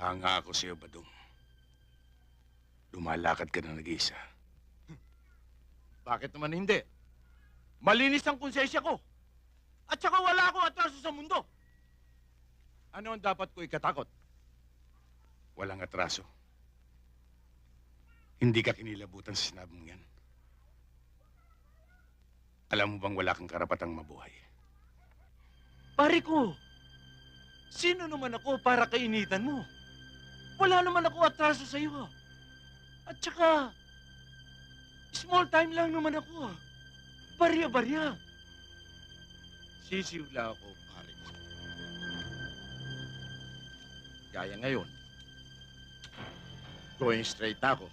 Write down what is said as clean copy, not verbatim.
Hanga ako sa'yo, Badong. Lumalakad ka na nag-iisa. Bakit naman hindi? Malinis ang konsensya ko. At saka wala akong atraso sa mundo. Ano ang dapat ko ikatakot? Walang atraso. Hindi ka kinilabutan sa sinabi mong yan. Alam mo bang wala kang karapatang mabuhay? Pare ko, sino naman ako para kainitan mo? Wala naman ako atraso sa iyo. At saka, small time lang naman ako. Barya-barya. Sisiwla ako, pare ko. Gaya ngayon, going straight ako.